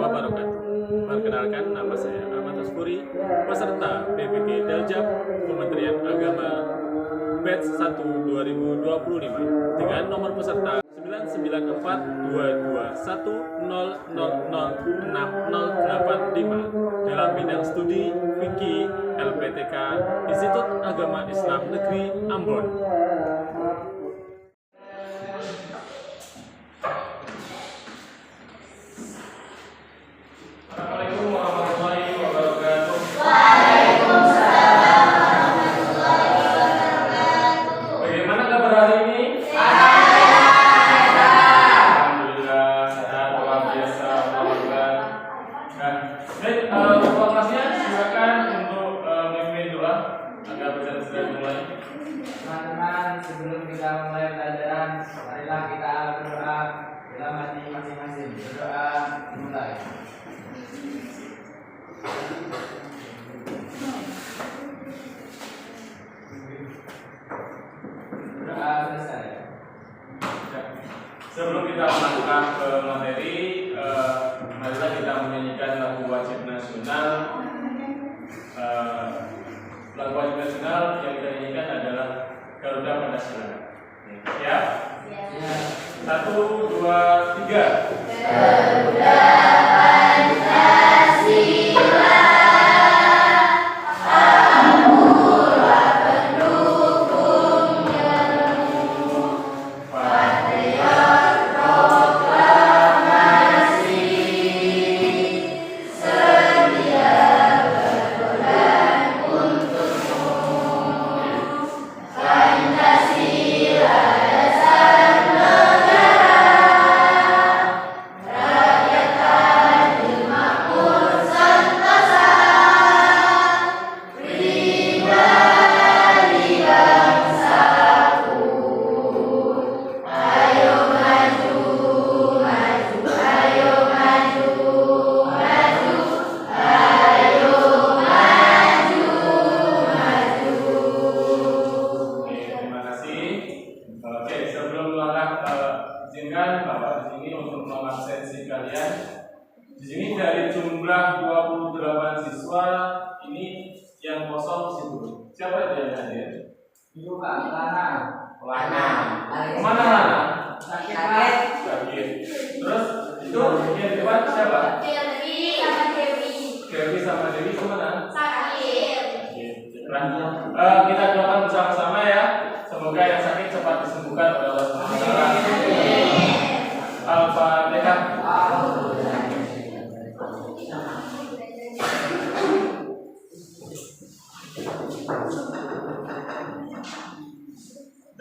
wabarakatuh. Perkenalkan, nama saya Ahmad Askuri, peserta PPG Daljab Kementerian Agama Batch 1 2025 dengan nomor peserta 9942210006085 dalam bidang studi Fikih LPTK Institut Agama Islam Negeri Ambon. Assalamualaikum warahmatullahi wabarakatuh. Bagaimana kabar hari ini? Alhamdulillah sehat luar biasa. Baik, ketua kelasnya silakan untuk memimpin doa agar bisa dimulai. Teman-teman, sebelum kita mulai pelajaran, marilah kita berdoa dalam hati masing-masing. Berdoa mulai. Berdoa selesai. Sebelum kita melangkah ke materi, marilah kita menyanyikan lagu wajib nasional. Lagu wajib nasional yang kita nyanyikan adalah Garuda Pancasila. Ya? Ya. 1, 2, 3. Garuda Pancasila, amurah pendukungnya, patriot proklamasi, sedia berkorban untukmu. Pancasila dasar negara, rakyat adil makmur sentosa, pribadi bangsaku. Ayo maju, maju, ayo maju, maju, ayo maju, maju. Oke, terima kasih. Oke, sebelum melangkah, izinkan Bapak di sini untuk mengabsensi kalian. Di sini dari jumlah 28 siswa ini yang kosong situ. Siapa itu yang hadir? Ibu Kak, Lana. Lana. Kemana Lana? Sakit. Sakit. Terus itu yang di depan siapa? Dewi sama Dewi kemana? Sakit. Kita doakan bersama-sama ya. Semoga yang sakit cepat disembuhkan oleh Allah SWT. Al-Fatihah.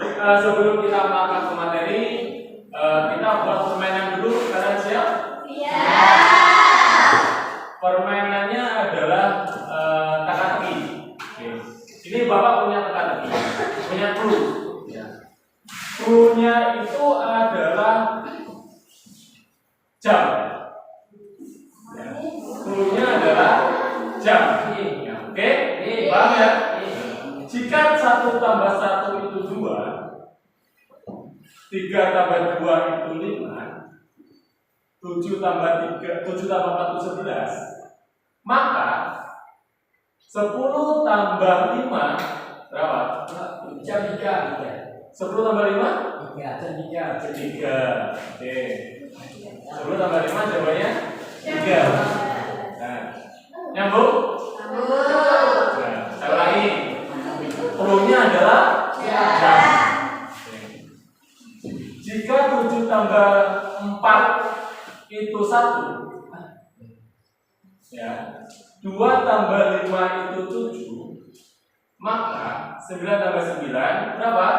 Baik, sebelum kita melangkah ke materi, kita buat permainan dulu. Kalian siap? Permainannya adalah teka-teki. Oke. Ini Bapak punya teka-teki, punya clue. Clue-nya itu adalah jam. Clue-nya adalah jam. Ya, oke? Paham ya? Jika 1 tambah 1 itu 2, 3 tambah 2 itu 5, 7 tambah 4 itu 11, maka 10 tambah 5 berapa? Jam 3. 10 tambah 5? 3. 3. Oke. 10 tambah 5 jawabannya 3. Nah, nyambung? Nah, saya ulangi. Clue-nya adalah jam. Oke. Jika 7 tambah 4 itu 1, ya, 2 tambah 5 itu 7, maka 9 tambah 9 berapa?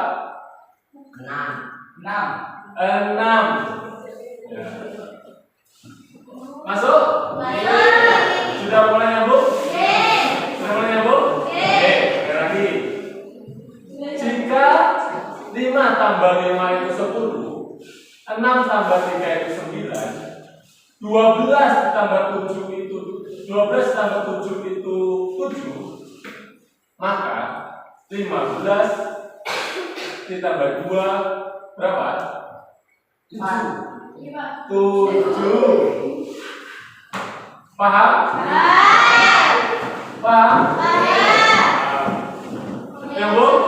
6. 6. Ya. Masuk? Sudah mulai nyambung? Sudah mulai nyambung? Oke, sekali lagi. Jika 5 tambah 5 itu 10, 6 tambah 3 itu 9, 12 tambah 7 itu 7, maka 15 ditambah 2 berapa? 7. 7. Paham? Paham? Nyambung?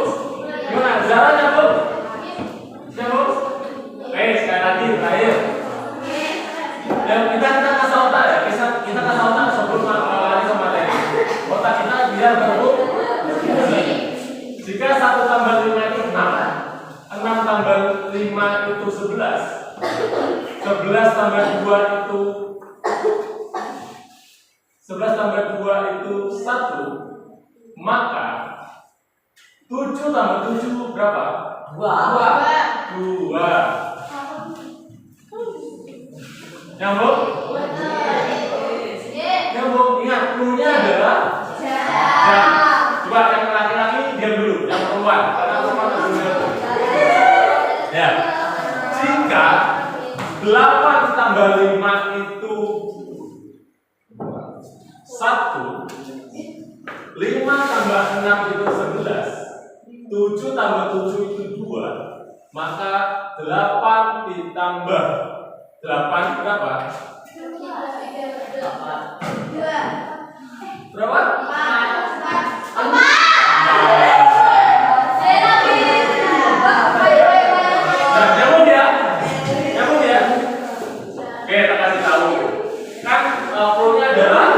Gimana? Zara nyambung? Nyambung? Oke, sekali lagi terakhir. Dan kita kasih otak ya, kita kasih otak sebelum lari ke materi. Otak kita biar berfungsi. Jika 1 tambah 5 itu 6, 6 tambah 5 itu 11, 11 tambah 2 itu 11 tambah 2 itu 1, maka 7 tambah 7 berapa? 2. Nyambung? Nyambung. Ingat, clue-nya adalah jam. Coba yang laki-laki diam dulu, yang perempuan. Karena perempuan harus nyambung. Ya. Jika 8 tambah 5 itu 1, 5 tambah 6 itu 11, 7 tambah 7 itu 2, maka 8 ditambah 8 berapa? Berapa? 4. Nah, nyambung ya? Nyambung ya? Oke, kita kasih tahu. Kan pro-nya adalah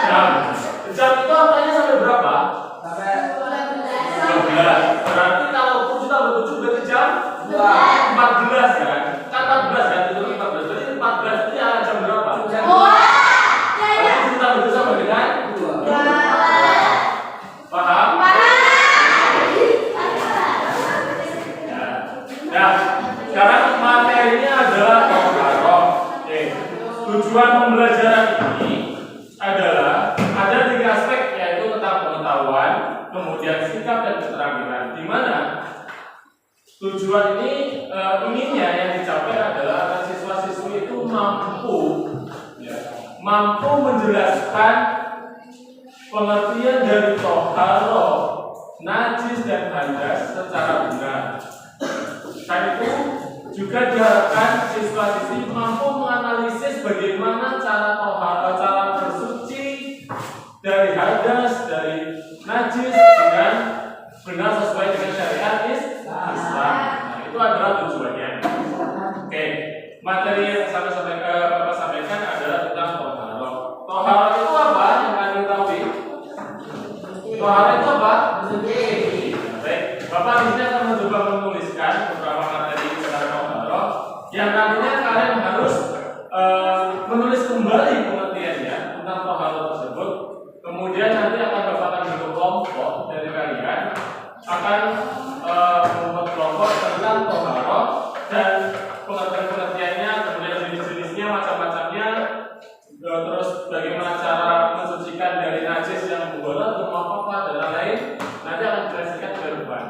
jam. Jam itu angkanya sampai berapa? Sampai 12. Berarti kalau 7 tambah 7 berarti jam 14 kan? Kan 14 kan? Itu 14. Berarti 14 itu ya jam berapa? Jam 7 tambah 7 sama dengan 2. Paham? Ya. Nah, sekarang materinya adalah toharoh. Oke. Tujuan pembelajaran ini adalah ada 3 aspek, yaitu tentang pengetahuan, kemudian sikap dan keterampilan. Di mana tujuan ini inginnya yang dicapai adalah agar siswa-siswi itu mampu menjelaskan pengertian dari toharoh, najis dan hadas secara benar. Selain itu juga diharapkan siswa-siswi mampu menganalisis bagaimana cara toharoh, cara bersuci dari hadas, dari najis dengan benar sesuai dengan syariat Islam. Nah, itu adalah tujuannya. Oke, materi yang Bapak sampaikan adalah tentang toharoh. Toharoh itu apa? Yang kalian tahu? Toharoh itu apa? Baik, Bapak di sini akan mencoba menuliskan beberapa materi tentang toharoh. Yang nantinya kalian harus menulis kembali pengertiannya tentang toharoh tersebut. Kemudian nanti akan Bapak bentuk kelompok dari kalian akan membuat kelompok tentang toharoh dan pengertian-pengertiannya, kemudian jenis-jenisnya, macam-macamnya, terus bagaimana cara mensucikan dari najis yang boleh, apa dan lain-lain. Nanti akan dijelaskan ke depan.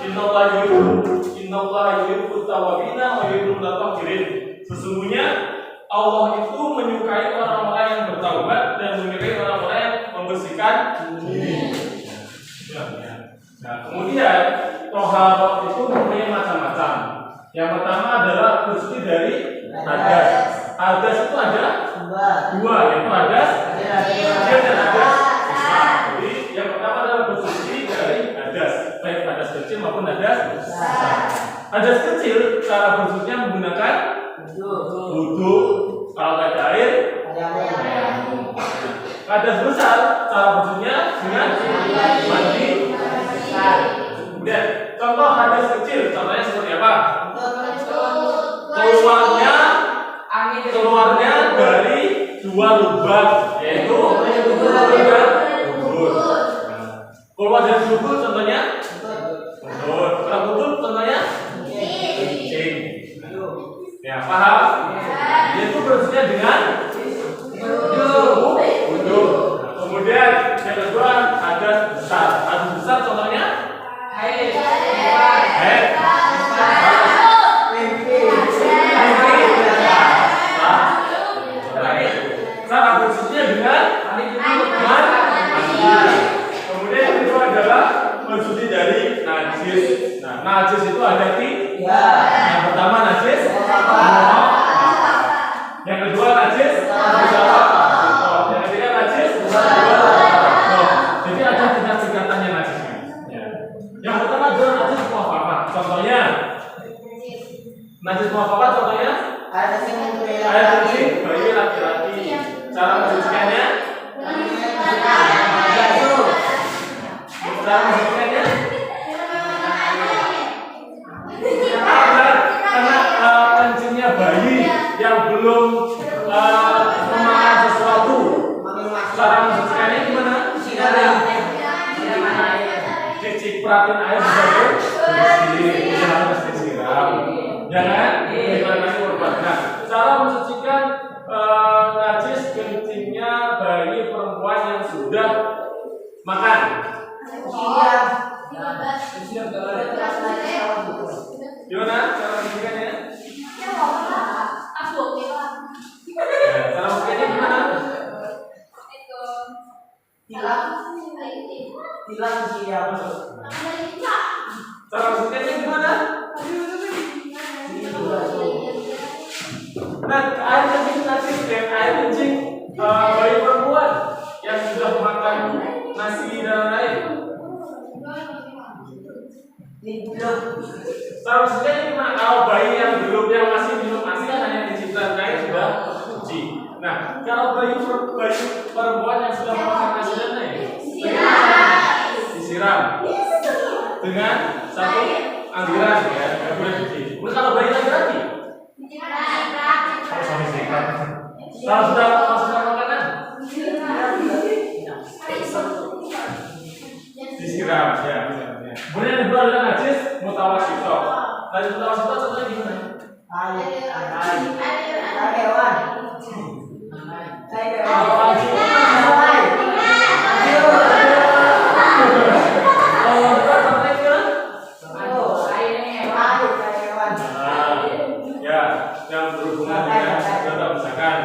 Innallaha yuhibbut tawwabina wa yuhibbul mutatahhirin. Sesungguhnya Allah itu menyukai orang-orang yang bertaubat dan menyukai orang-orang yang membersihkan diri. Nah, kemudian toharoh itu mempunyai macam-macam. Yang pertama adalah bersuci dari hadas. Hadas itu ada dua, yaitu hadas kecil dan hadas besar. Jadi yang pertama adalah bersuci dari hadas, baik hadas kecil maupun hadas besar. Hadas kecil cara bersucinya menggunakan wudhu. Kalau nggak ada air, hadas besar cara bersucinya dengan mandi. Kemudian contoh hadas kecil, contohnya seperti apa? Keluarnya dari dua lubang, yaitu dubur dan dubur. Keluar dari dubur contohnya dubur. Kalau dubur contohnya kencing. Ya, paham? Yaitu bersucinya dengan wudhu. Kemudian yang kedua hadas besar. Hadas besar contohnya haid. Cara bersucinya dengan mandi. Kemudian yang kedua adalah bersuci dari najis. Nah, najis itu ada tiga. Yang pertama najis yang kedua najis yang ketiga najis jadi ada tingkat-tingkatannya najisnya. Yang pertama adalah najis muafakat. Contohnya najis muafakat contohnya air kencing bayi laki-laki. Cara mensucikannya karena kencingnya bayi yang belum memakan sesuatu. Cara mensucikannya gimana? Cicipratin air bersih, harus disiram. Jangan dihilangkan korban. Nah, cara mensucikan najis kencingnya bayi perempuan yang sudah makan. Gimana cara mensucikannya? Cara mensucikannya gimana? Cara mensucikannya gimana? Nah, air kencing najis dan air kencing bayi perempuan yang sudah makan nasi dan air. Cara mensucikannya gimana? Kalau bayi yang masih minum asi kan hanya diciptakan air sudah suci. Nah, kalau bayi perempuan yang sudah makan nasi dan air disiram dengan satu aliran ya, nggak boleh suci. Kemudian kalau bayi laki-laki kalau sudah makanan disiram ya. Kemudian yang kedua adalah najis mutawasito. Najis mutawasito contohnya gimana? Yang berhubungan dengan contoh misalkan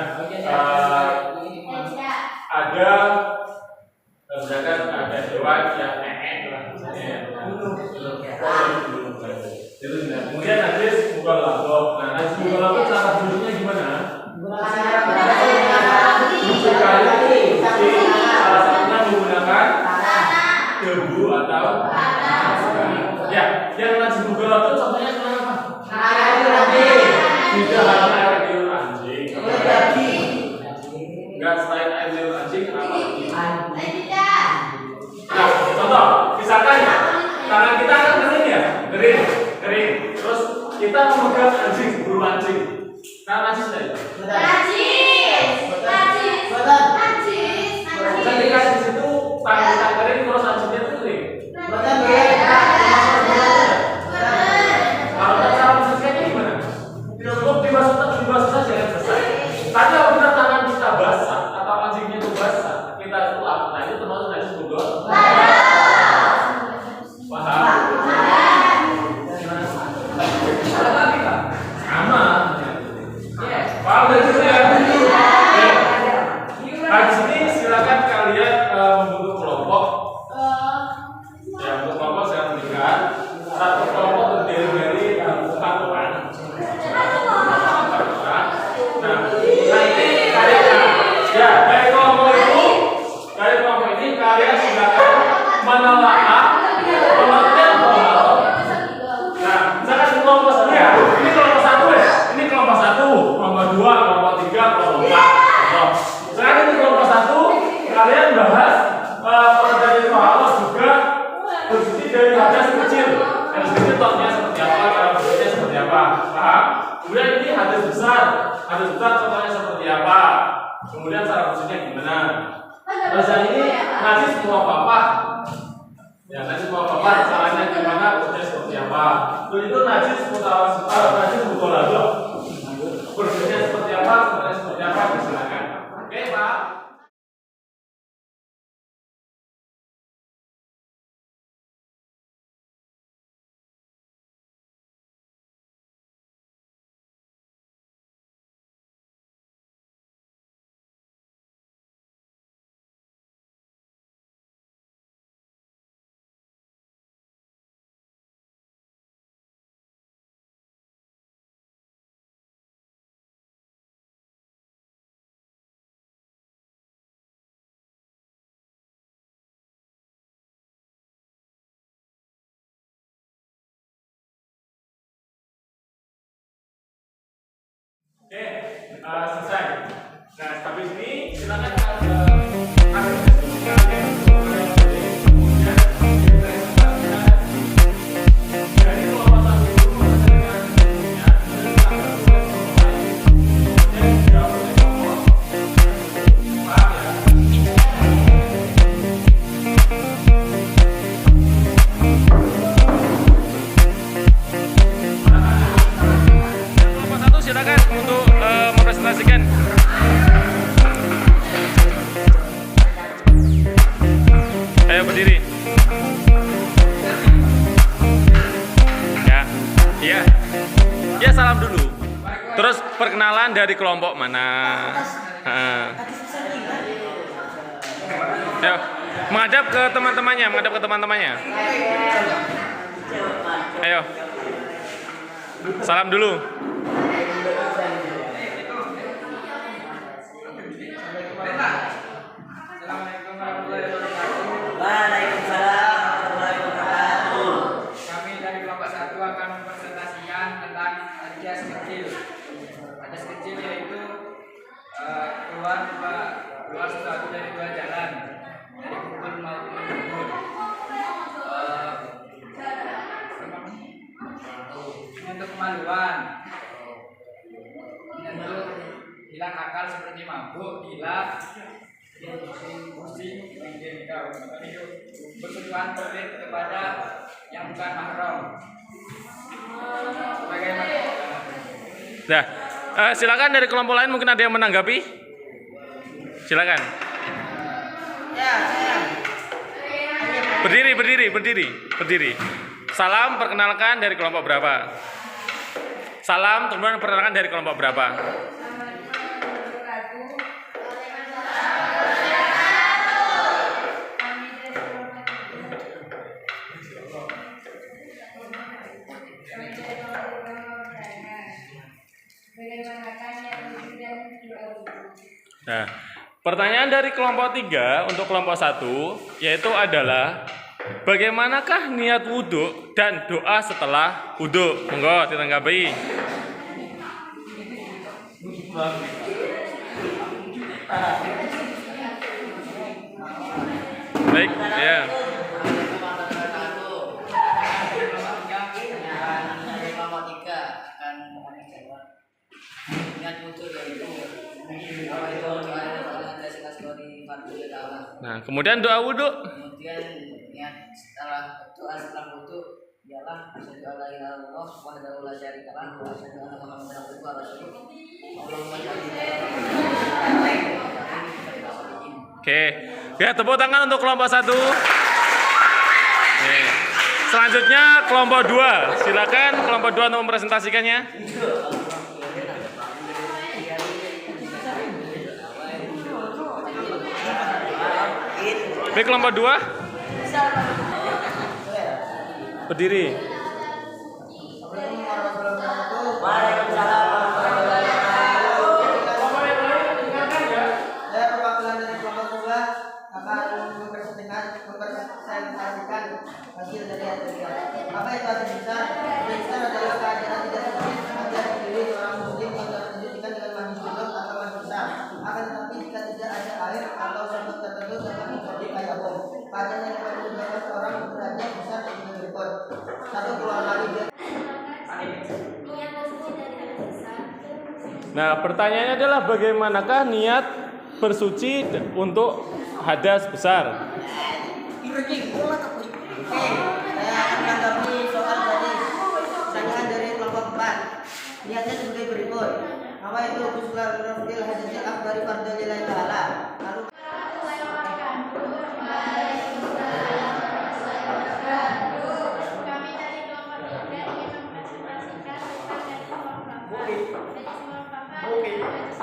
ada hewan yang kemudian najis mughalladhah. Nah, najis mughalladhah cara bersucinya gimana? Salah satunya menggunakan debu atau ya, yang najis mughalladhah contohnya kenapa? Tidak hanya air liur anjing. Enggak, selain air liur anjing apa lagi? Nah, contoh, misalkan tangan kita kan kering ya, kering. Terus kita memegang anjing, bulu anjing. Kan najis enggak? Najis. Ketika di situ tangan kita kering terus anjingnya itu kering. Kalau cara mensucikannya gimana? Cukup dibasuh saja kan selesai. Tapi apabila tangan kita basah atau anjingnya itu basah, kita lap, nah itu termasuk najis mughalladhah. dari hadas kecil. Hadas kecil contohnya seperti apa, cara bentuknya seperti apa, paham? Kemudian ini hadas besar contohnya seperti apa, kemudian cara bentuknya gimana. Terus yang ini najis semua bapak, ya najis semua bapak, caranya gimana, bentuknya seperti apa. Terus itu najis najis mutolado, bentuknya seperti apa, caranya seperti apa, silakan. Oke pak. Oke, selesai. Nah, habis ini silakan silakan untuk mempresentasikan. Ayo berdiri. Ya, iya. Ya salam dulu. Terus perkenalan dari kelompok mana? Ayo, menghadap ke teman-temannya, Ayo. Salam dulu. Assalamualaikum warahmatullahi wabarakatuh. Waalaikumsalam warahmatullahi wabarakatuh. Kami dari kelompok 1 akan mempresentasikan tentang hadas kecil. Hadas kecil yaitu keluar sesuatu dari dua jalan, dari kubur maupun kubur. Untuk kemaluan, untuk hilang akal seperti mabuk, gila, pusing, bersentuhan pelit kepada yang bukan mahram. Bagaimana? Nah, silakan dari kelompok lain mungkin ada yang menanggapi. Silakan. Ya, saya. Berdiri. Salam, perkenalkan dari kelompok berapa? Salam, kemudian perkenalkan dari kelompok berapa? Nah, pertanyaan dari kelompok 3 untuk kelompok 1 yaitu adalah bagaimanakah niat wudhu dan doa setelah wudhu? Monggo ditanggapi. Baik, ya. Kelompok 3 akan menjawab. Niat wudhu yaitu Nah, kemudian doa wudhu. Kemudian niat doa setelah wudhu ialah asyhadu alla ilaha illallah wahdahu la syarika lah wa asyhadu anna muhammadan abduhu wa rasuluh. Allahumma shalli ala Oke. Ya, tepuk tangan untuk kelompok 1. Oke. Selanjutnya kelompok 2. Silakan kelompok 2 untuk mempresentasikannya. Baik, kelompok 2. Berdiri. Waalaikumsalam warahmatullahi wabarakatuh. Saya perwakilan dari kelompok 2 akan mempresentasikan hasil dari ATK. Apa itu hasil besar? Hasil besar adalah keadaan tidak sedikit ada di diri orang muslim yang terwujudkan dengan mandi junub atau mandi besar. Akan tetapi jika tidak ada air atau sebab tertentu dapat menjadi tayamum. Keadaan yang dapat menyebabkan seorang berderajat besar Nah, pertanyaannya adalah bagaimanakah niat bersuci untuk hadas besar? Oke, saya akan menanggapi soal dari pertanyaan dari kelompok 4. Niatnya sebagai berikut. Apa itu ghusl rafil hadasil akbari fardhu lillahi ta'ala. Lalu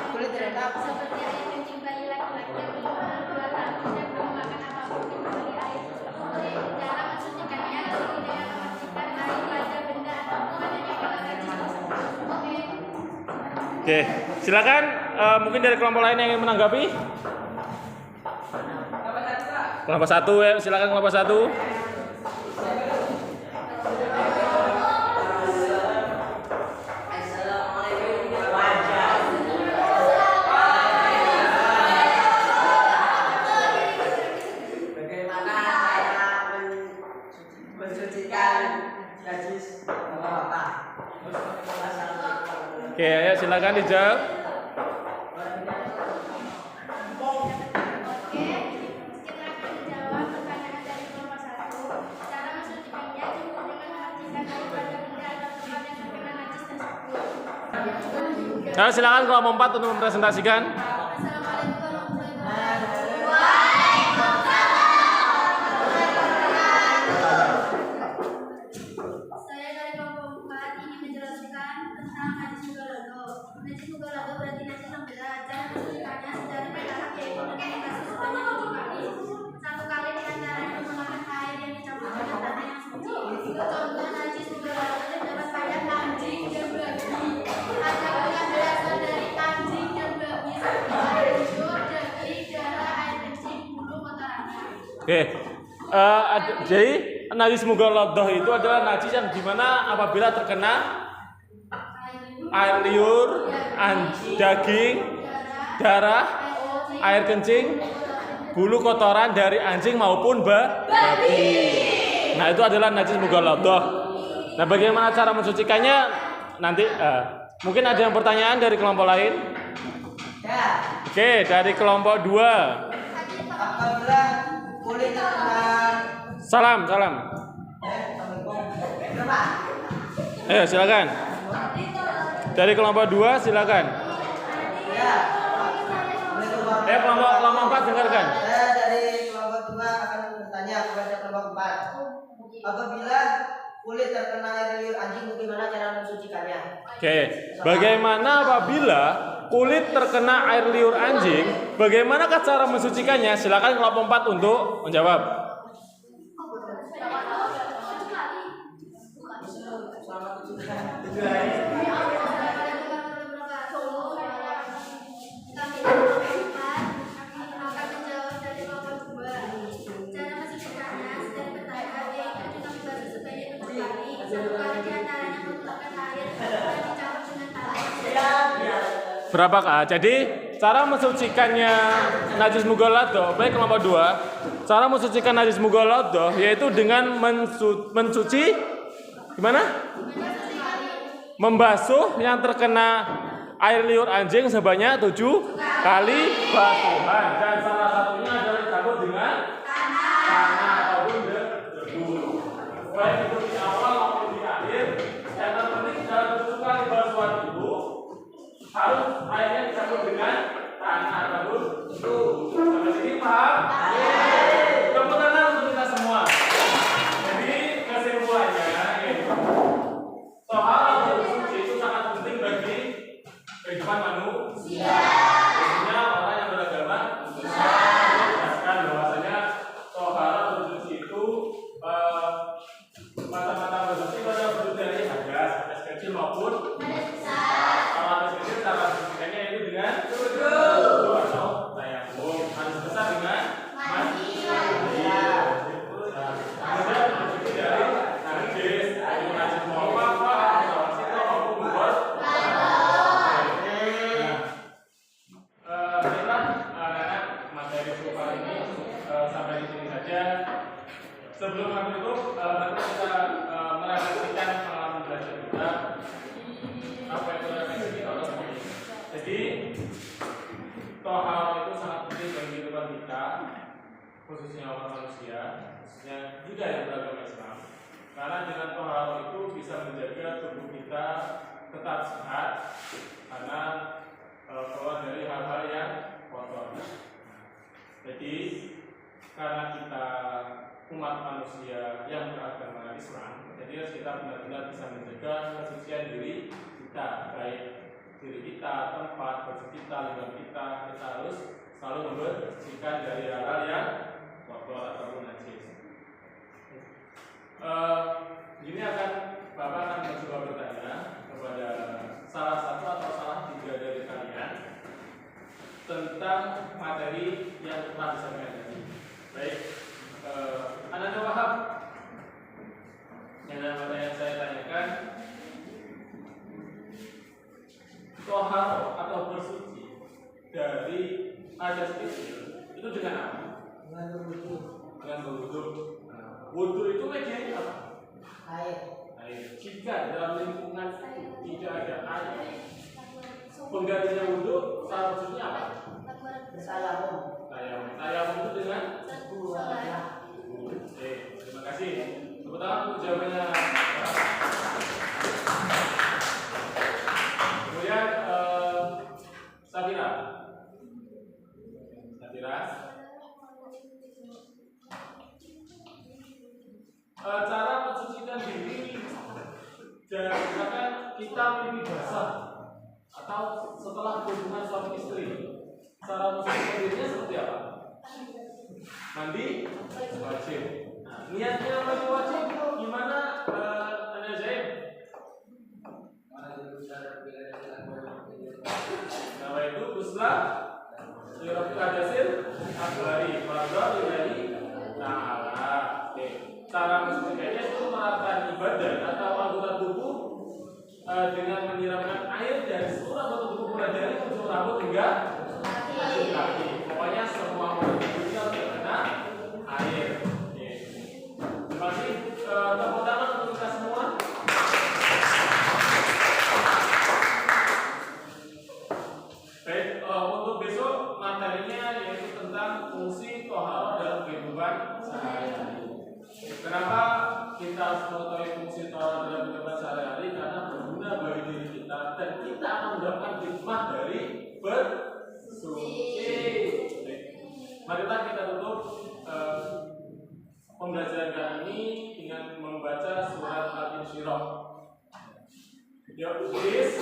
kulit terendam. Seperti air kencing bayi laki-laki yang berumur 2 tahun dan belum makan apapun kecuali air. Cara mensucikannya seperti dengan memasukkan air pada benda ataupun adanya kata najis tersebut. Oke, silakan mungkin dari kelompok lain yang ingin menanggapi. Kelompok 1 ya, silakan kelompok 1. Bagaimana cara mensucikan najis bapak-bapak? Oke, ayo silakan dijawab. Oke, kita akan menjawab pertanyaan dari kelompok 1. Cara mensucikannya cukup dengan memasukkan air pada benda atau tempat yang terkena najis tersebut. Nah, silakan kelompok 4 untuk mempresentasikan. Assalamualaikum warahmatullahi wabarakatuh. Saya dari kelompok 4 ingin menjelaskan tentang najis mughalladho. Najis mughalladho berarti najis yang berat. Cara mensucikannya secara bertahap yaitu dengan membasuh sebanyak 7 kali. 1 kali dengan cara menggunakan air yang dicampur dengan tanah yang suci. Contoh najis mughalladho terdapat pada anjing dan babi. Ada yang berasal dari anjing dan babi seperti air liur, daging, darah, air kencing, bulu, kotorannya. Oke. Jadi najis mughalladho itu adalah najis yang dimana apabila terkena air liur, daging, darah, air kencing, bulu kotoran dari anjing maupun babi. Nah, itu adalah najis mughalladho. Nah, bagaimana cara mensucikannya? Nanti mungkin ada yang pertanyaan dari kelompok lain. Ya, Oke, dari kelompok 2. apabila kulit terkena Salam. berapa? Ayo silakan. Dari kelompok 2 silakan. Ya, Kelompok 4 dengarkan. saya dari kelompok 2 akan bertanya kepada kelompok 4. Apabila kulit terkena air liur anjing, bagaimana cara mensucikannya? Oke, bagaimana apabila kulit terkena air liur anjing? Bagaimanakah cara mensucikannya? Silakan kelompok 4 untuk menjawab. Berapa kak? Jadi cara mensucikannya najis mughalladho, baik kelompok 2. Cara mensucikan najis mughalladho yaitu dengan mencuci gimana? Membasuh yang terkena air liur anjing sebanyak 7 kali basuhan, dan salah satunya adalah dicampur dengan tanah ataupun debu. Baik itu di awal maupun di akhir, yang terpenting dalam 7 kali basuhan itu harus airnya dicampur dengan tanah ataupun debu. Sampai sini paham? Tepuk tangan untuk kita semua. Jadi kesimpulannya yaitu soal bersuci itu sangat penting bagi kehidupan manusia. Khususnya orang yang beragama menjelaskan bahwasanya tohara bersuci itu mata-mata bersuci pada bersuci dari hadas kecil maupun hadas besar. Kalau hadas kecil cara mensucikannya itu dengan khususnya umat manusia, khususnya juga yang beragama Islam. Karena dengan toharo itu bisa menjaga tubuh kita tetap sehat karena keluar dari hal-hal yang kotor. Jadi karena kita umat manusia yang beragama Islam, jadi harus kita benar-benar bisa menjaga kesucian diri kita, baik diri kita, tempat, baju kita, lingkungan kita harus selalu membersihkan dari hal-hal yang kotor ataupun najis. Ini Bapak akan mencoba bertanya kepada salah satu atau salah tiga dari kalian tentang materi yang telah disampaikan tadi. Baik, Ananda Wahab, yang saya tanyakan, toharo atau bersuci dari hadas kecil itu dengan apa? Dengan berwudu. Dengan berwudu. Wudu itu medianya apa? Air. Air. Jika dalam lingkungan itu tidak ada air, penggantinya wudu salah satunya apa? Bertayamum. Tayamum itu dengan Salah. Oke, terima kasih. Tepuk tangan untuk jawabannya. Kemudian Safira. Cara mensucikan diri dan misalkan kita mimpi basah atau setelah hubungan suami istri, cara mensucikan dirinya seperti apa? Mandi wajib. Nah, niatnya mandi wajib gimana? Anda Zain? Nama itu Gusla Sirafil Hadasil Akbari Fardha Lillahi Ta'ala. Oke. Cara mensucikannya itu meratakan badan atau anggota tubuh dengan menyiramkan air dari seluruh anggota tubuh mulai dari ujung rambut hingga ujung kaki. Pokoknya semua anggota tubuh kita terkena air. Oke. Terima kasih. Tepuk tangan untuk kita semua. Baik, untuk besok materinya yaitu tentang fungsi toharo dalam kehidupan sehari-hari. Kenapa kita harus mengetahui fungsi toharo dalam kehidupan sehari-hari? Karena berguna bagi diri kita dan kita akan mendapatkan hikmah dari bersuci. Marilah kita tutup pembelajaran kali ini dengan membaca surat Al-Insyirah. Yuk, please.